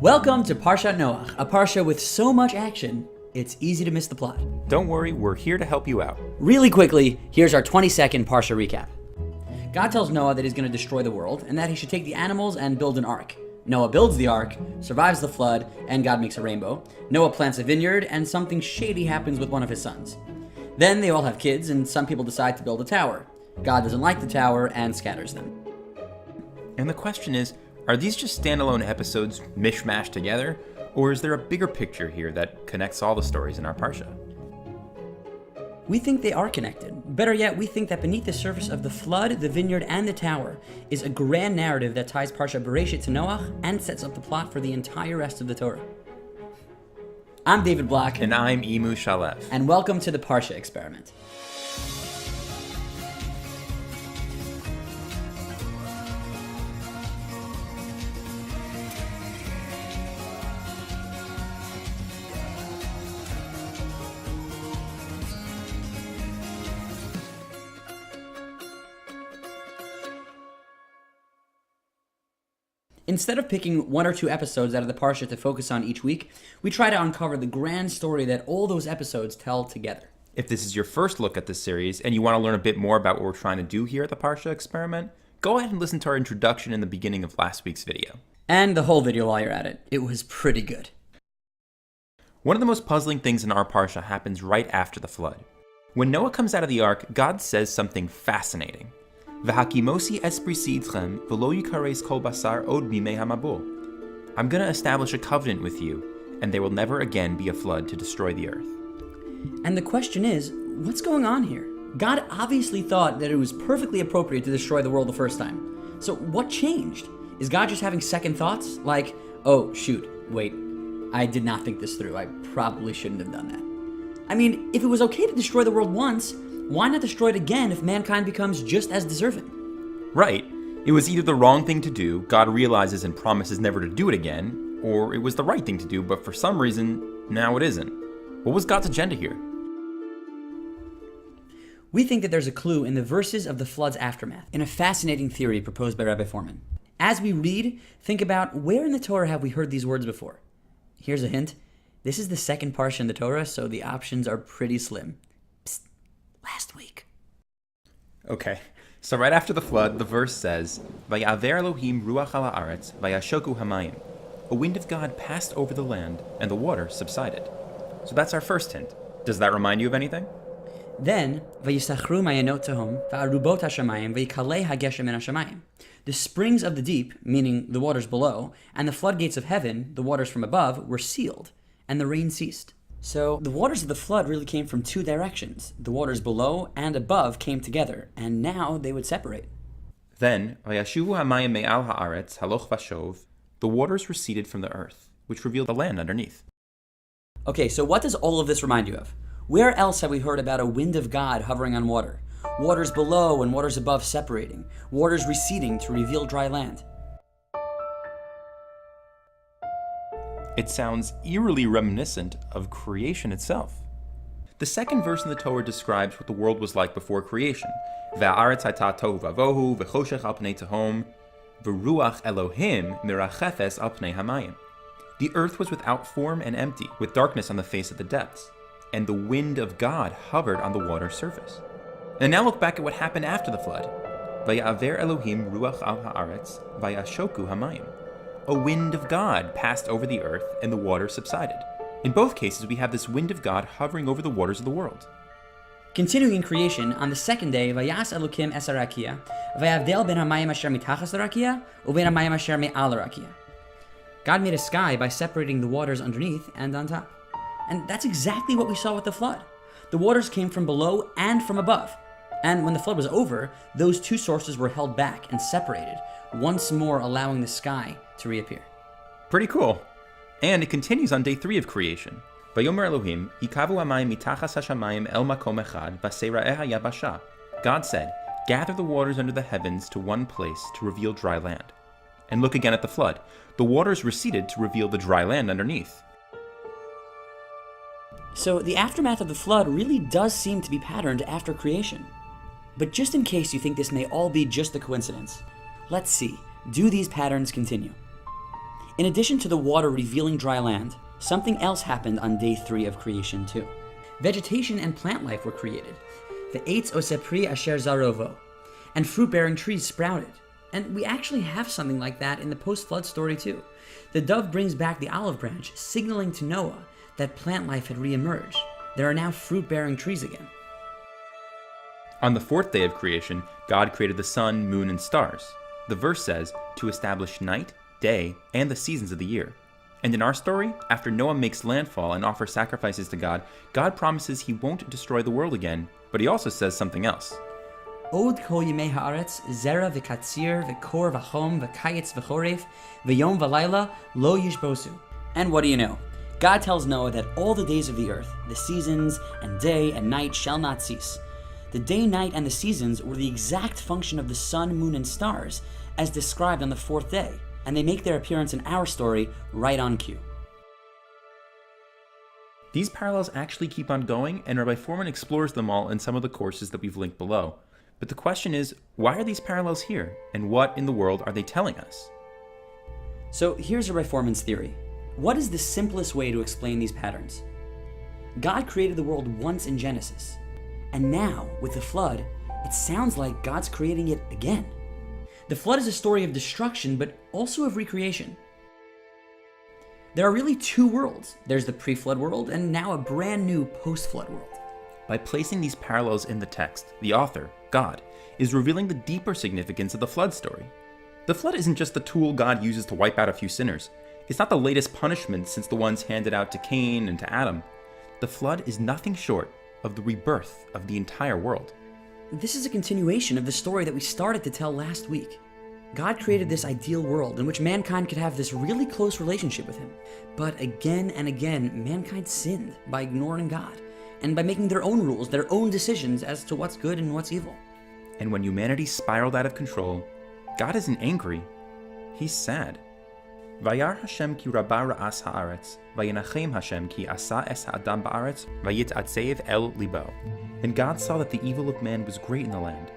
Welcome to Parshat Noach, a parsha with so much action, it's easy to miss the plot. Don't worry, we're here to help you out. Really quickly, here's our 20-second parsha recap. God tells Noah that he's going to destroy the world and that he should take the animals and build an ark. Noah builds the ark, survives the flood, and God makes a rainbow. Noah plants a vineyard, and something shady happens with one of his sons. Then they all have kids, and some people decide to build a tower. God doesn't like the tower and scatters them. And the question is, are these just standalone episodes mishmashed together, or is there a bigger picture here that connects all the stories in our parsha? We think they are connected. Better yet, we think that beneath the surface of the flood, the vineyard, and the tower is a grand narrative that ties Parsha Bereshit to Noach and sets up the plot for the entire rest of the Torah. I'm David Block. And I'm Emu Shalev. And welcome to the Parsha Experiment. Instead of picking one or two episodes out of the Parsha to focus on each week, we try to uncover the grand story that all those episodes tell together. If this is your first look at this series and you want to learn a bit more about what we're trying to do here at the Parsha Experiment, go ahead and listen to our introduction in the beginning of last week's video. And the whole video while you're at it. It was pretty good. One of the most puzzling things in our Parsha happens right after the flood. When Noah comes out of the ark, God says something fascinating. V'hakimosi esprisi itchem v'lo yikares kol basar od mimei hamabul. I'm going to establish a covenant with you, and there will never again be a flood to destroy the earth. And the question is, what's going on here? God obviously thought that it was perfectly appropriate to destroy the world the first time. So what changed? Is God just having second thoughts? Like, oh shoot, wait, I did not think this through. I probably shouldn't have done that. I mean, if it was okay to destroy the world once, why not destroy it again if mankind becomes just as deserving? Right. It was either the wrong thing to do, God realizes and promises never to do it again, or it was the right thing to do, but for some reason, now it isn't. What was God's agenda here? We think that there's a clue in the verses of the flood's aftermath, in a fascinating theory proposed by Rabbi Foreman. As we read, think about where in the Torah have we heard these words before? Here's a hint. This is the second parsha in the Torah, so the options are pretty slim. Psst. Last week. Okay, so right after the flood, the verse says, Vayaver Elohim ruach ala haaretz, vayashoku hamayim. A wind of God passed over the land, and the water subsided. So that's our first hint. Does that remind you of anything? Then, vayisachru mayanot tahom, va'arubot hashamayim, vayikaleh hageshem min hashamayim. The springs of the deep, meaning the waters below, and the floodgates of heaven, the waters from above, were sealed, and the rain ceased. So the waters of the flood really came from two directions. The waters below and above came together, and now they would separate. Then, vayashuvu hamayim me'al haaretz haloch vashov, the waters receded from the earth, which revealed the land underneath. Okay, so what does all of this remind you of? Where else have we heard about a wind of God hovering on water? Waters below and waters above separating, waters receding to reveal dry land. It sounds eerily reminiscent of creation itself. The second verse in the Torah describes what the world was like before creation. Ve'aretz hayta tohu vavohu ve'choshech al pnei tehom ve'ruach Elohim mirachefes al pnei hamayim. The earth was without form and empty, with darkness on the face of the depths, and the wind of God hovered on the water's surface. And now look back at what happened after the flood. Vayaver Elohim ruach al haaretz vayashoku hamayim. A wind of God passed over the earth, and the water subsided. In both cases, we have this wind of God hovering over the waters of the world. Continuing in creation, on the second day, Vayas Elokim es harakia, vayavdel ben hamayim asher mitachas harakia, uben hamayim asher me'al harakia. God made a sky by separating the waters underneath and on top. And that's exactly what we saw with the flood. The waters came from below and from above. And when the flood was over, those two sources were held back and separated, once more allowing the sky to reappear. Pretty cool. And it continues on day 3 of creation. Vayomer Elohim, ikavu hamayim mitachas hashamayim el makom echad, v'seira'eh hayabasha. God said, gather the waters under the heavens to one place to reveal dry land. And look again at the flood. The waters receded to reveal the dry land underneath. So the aftermath of the flood really does seem to be patterned after creation. But just in case you think this may all be just a coincidence, let's see, do these patterns continue? In addition to the water revealing dry land, something else happened on day 3 of creation too. Vegetation and plant life were created. The eitz osepri asher zarovo, and fruit-bearing trees sprouted. And we actually have something like that in the post-flood story too. The dove brings back the olive branch, signaling to Noah that plant life had re-emerged. There are now fruit-bearing trees again. On the 4th day of creation, God created the sun, moon, and stars. The verse says, to establish night, day, and the seasons of the year. And in our story, after Noah makes landfall and offers sacrifices to God, God promises he won't destroy the world again, but he also says something else. Od kol yemei haaretz, zera v'katzir, v'kor v'chom, v'kayetz v'choref, v'yom v'layla, lo yishbosu. And what do you know? God tells Noah that all the days of the earth, the seasons, and day and night shall not cease. The day, night, and the seasons were the exact function of the sun, moon, and stars, as described on the 4th day, and they make their appearance in our story right on cue. These parallels actually keep on going, and Rabbi Foreman explores them all in some of the courses that we've linked below. But the question is, why are these parallels here, and what in the world are they telling us? So here's Rabbi Foreman's theory. What is the simplest way to explain these patterns? God created the world once in Genesis, and now, with the flood, it sounds like God's creating it again. The flood is a story of destruction, but also of recreation. There are really 2 worlds. There's the pre-flood world, and now a brand new post-flood world. By placing these parallels in the text, the author, God, is revealing the deeper significance of the flood story. The flood isn't just the tool God uses to wipe out a few sinners. It's not the latest punishment since the ones handed out to Cain and to Adam. The flood is nothing short of the rebirth of the entire world. This is a continuation of the story that we started to tell last week. God created this ideal world in which mankind could have this really close relationship with him. But again and again, mankind sinned by ignoring God and by making their own rules, their own decisions as to what's good and what's evil. And when humanity spiraled out of control, God isn't angry, he's sad. Vayar Hashem ki rabba ra'as ha'aretz, vayinachem Hashem ki asa es ha'adam ba'aretz, vayit'atzev el libo. And God saw that the evil of man was great in the land,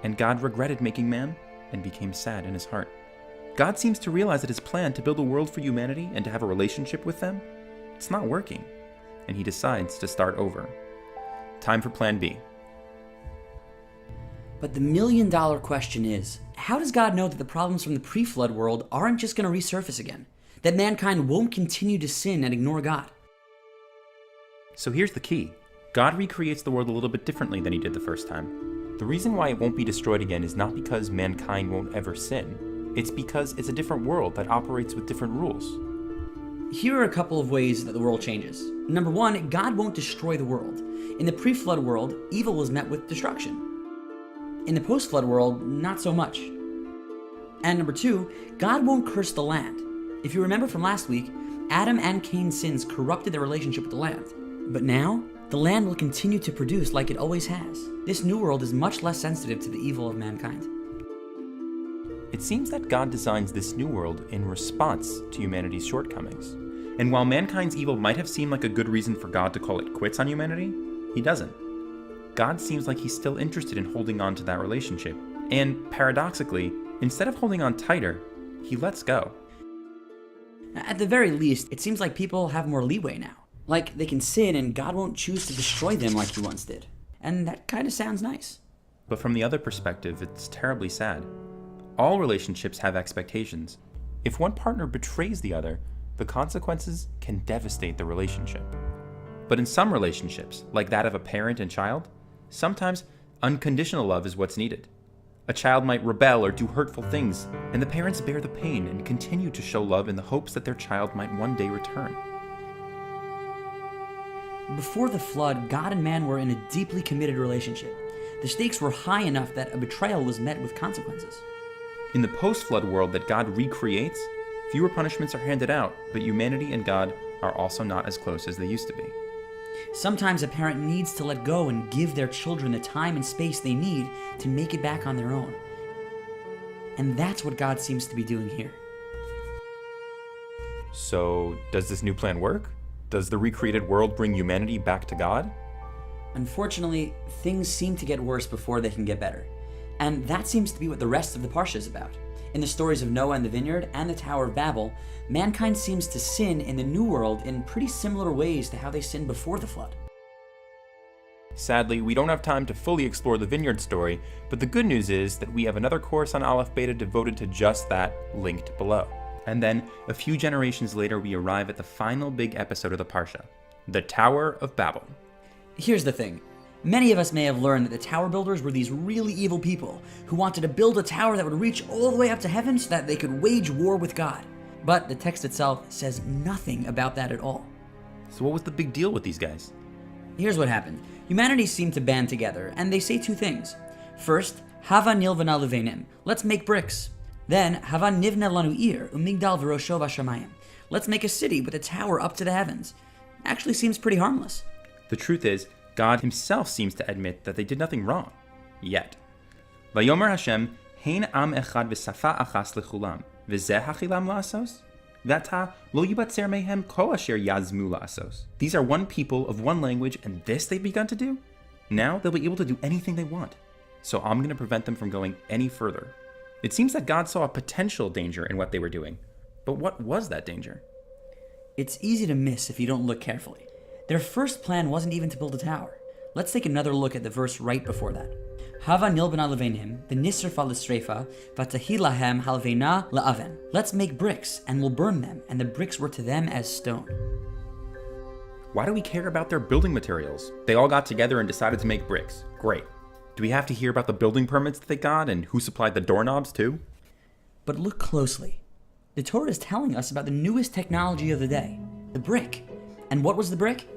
and God regretted making man and became sad in his heart. God seems to realize that his plan to build a world for humanity and to have a relationship with them, it's not working, and he decides to start over. Time for plan B. But the million-dollar question is, how does God know that the problems from the pre-flood world aren't just going to resurface again? That mankind won't continue to sin and ignore God? So here's the key. God recreates the world a little bit differently than he did the first time. The reason why it won't be destroyed again is not because mankind won't ever sin. It's because it's a different world that operates with different rules. Here are a couple of ways that the world changes. Number 1, God won't destroy the world. In the pre-flood world, evil was met with destruction. In the post-flood world, not so much. And number 2, God won't curse the land. If you remember from last week, Adam and Cain's sins corrupted their relationship with the land. But now, the land will continue to produce like it always has. This new world is much less sensitive to the evil of mankind. It seems that God designs this new world in response to humanity's shortcomings. And while mankind's evil might have seemed like a good reason for God to call it quits on humanity, he doesn't. God seems like he's still interested in holding on to that relationship. And paradoxically, instead of holding on tighter, he lets go. At the very least, it seems like people have more leeway now. Like they can sin and God won't choose to destroy them like he once did. And that kind of sounds nice. But from the other perspective, it's terribly sad. All relationships have expectations. If one partner betrays the other, the consequences can devastate the relationship. But in some relationships, like that of a parent and child, sometimes unconditional love is what's needed. A child might rebel or do hurtful things, and the parents bear the pain and continue to show love in the hopes that their child might one day return. Before the flood, God and man were in a deeply committed relationship. The stakes were high enough that a betrayal was met with consequences. In the post-flood world that God recreates, fewer punishments are handed out, but humanity and God are also not as close as they used to be. Sometimes a parent needs to let go and give their children the time and space they need to make it back on their own. And that's what God seems to be doing here. So, does this new plan work? Does the recreated world bring humanity back to God? Unfortunately, things seem to get worse before they can get better. And that seems to be what the rest of the Parsha is about. In the stories of Noah and the vineyard and the Tower of Babel, mankind seems to sin in the New World in pretty similar ways to how they sinned before the flood. Sadly, we don't have time to fully explore the vineyard story, but the good news is that we have another course on Aleph Beta devoted to just that, linked below. And then, a few generations later, we arrive at the final big episode of the Parsha, the Tower of Babel. Here's the thing. Many of us may have learned that the tower builders were these really evil people who wanted to build a tower that would reach all the way up to heaven so that they could wage war with God. But the text itself says nothing about that at all. So what was the big deal with these guys? Here's what happened. Humanity seemed to band together, and they say two things. First, Hava nilvana levenim, let's make bricks. Then, Hava nivna lanu ir, umigdal v'rosho v'shamayim. Let's make a city with a tower up to the heavens. Actually seems pretty harmless. The truth is, God himself seems to admit that they did nothing wrong. Yet. Vayomer Hashem, hein am echad v'safa achas lechulam, v'zeh hachilam la'asos? V'ata lo yibatzer mehem kol asher yazmu la'asos. These are one people of one language, and this they've begun to do? Now they'll be able to do anything they want. So I'm going to prevent them from going any further. It seems that God saw a potential danger in what they were doing. But what was that danger? It's easy to miss if you don't look carefully. Their first plan wasn't even to build a tower. Let's take another look at the verse right before that. Hava nilbana levenim, v'nisrfa l'srefa, v'tahi lahem halvena la'aven. Let's make bricks, and we'll burn them, and the bricks were to them as stone. Why do we care about their building materials? They all got together and decided to make bricks. Great. Do we have to hear about the building permits that they got and who supplied the doorknobs too? But look closely. The Torah is telling us about the newest technology of the day, the brick. And what was the brick?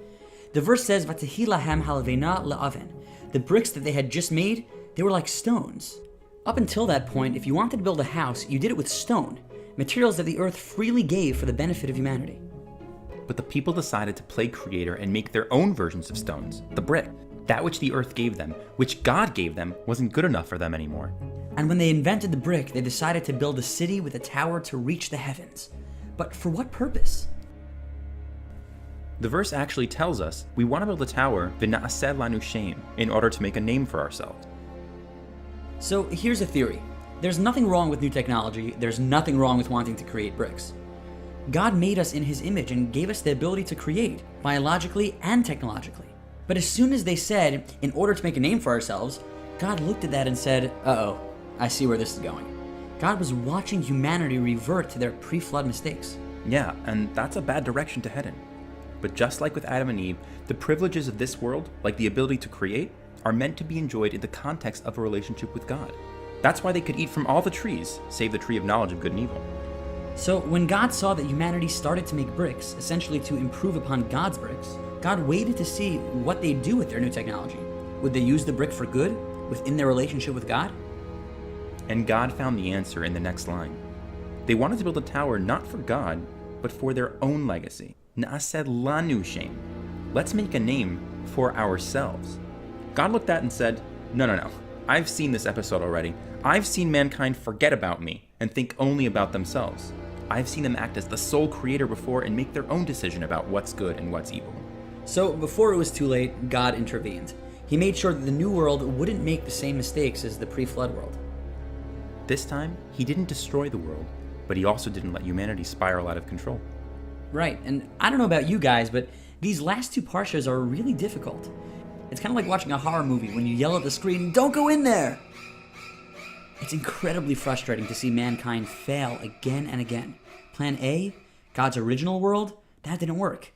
The verse says, v'tahi lahem halvena la'aven. The bricks that they had just made, they were like stones. Up until that point, if you wanted to build a house, you did it with stone, materials that the earth freely gave for the benefit of humanity. But the people decided to play creator and make their own versions of stones, the brick. That which the earth gave them, which God gave them, wasn't good enough for them anymore. And when they invented the brick, they decided to build a city with a tower to reach the heavens. But for what purpose? The verse actually tells us we want to build a tower, v'na'aseh lanu shem, in order to make a name for ourselves. So here's a theory. There's nothing wrong with new technology. There's nothing wrong with wanting to create bricks. God made us in his image and gave us the ability to create, biologically and technologically. But as soon as they said, in order to make a name for ourselves, God looked at that and said, uh-oh, I see where this is going. God was watching humanity revert to their pre-flood mistakes. Yeah, and that's a bad direction to head in. But just like with Adam and Eve, the privileges of this world, like the ability to create, are meant to be enjoyed in the context of a relationship with God. That's why they could eat from all the trees, save the tree of knowledge of good and evil. So when God saw that humanity started to make bricks, essentially to improve upon God's bricks, God waited to see what they'd do with their new technology. Would they use the brick for good within their relationship with God? And God found the answer in the next line. They wanted to build a tower not for God, but for their own legacy. Na'aseh lanu shem. Let's make a name for ourselves. God looked at it and said, No. I've seen this episode already. I've seen mankind forget about me and think only about themselves. I've seen them act as the sole creator before and make their own decision about what's good and what's evil. So before it was too late, God intervened. He made sure that the new world wouldn't make the same mistakes as the pre-flood world. This time, he didn't destroy the world, but he also didn't let humanity spiral out of control. Right, and I don't know about you guys, but these last two parshas are really difficult. It's kind of like watching a horror movie when you yell at the screen, "Don't go in there!" It's incredibly frustrating to see mankind fail again and again. Plan A, God's original world, that didn't work.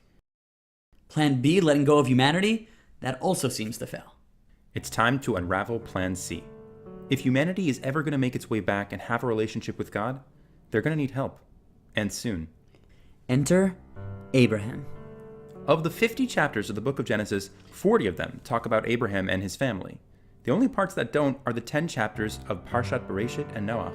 Plan B, letting go of humanity, that also seems to fail. It's time to unravel Plan C. If humanity is ever going to make its way back and have a relationship with God, they're going to need help. And soon. Enter Abraham. Of the 50 chapters of the book of Genesis, 40 of them talk about Abraham and his family. The only parts that don't are the 10 chapters of Parshat Bereshit and Noah.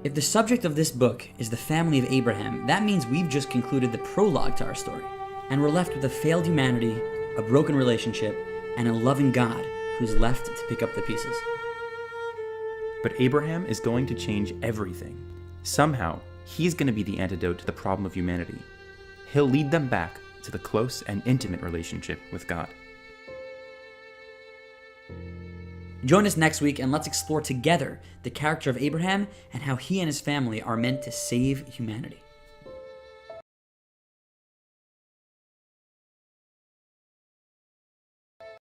If the subject of this book is the family of Abraham, that means we've just concluded the prologue to our story. And we're left with a failed humanity, a broken relationship, and a loving God who's left to pick up the pieces. But Abraham is going to change everything. Somehow, he's going to be the antidote to the problem of humanity. He'll lead them back to the close and intimate relationship with God. Join us next week and let's explore together the character of Abraham and how he and his family are meant to save humanity.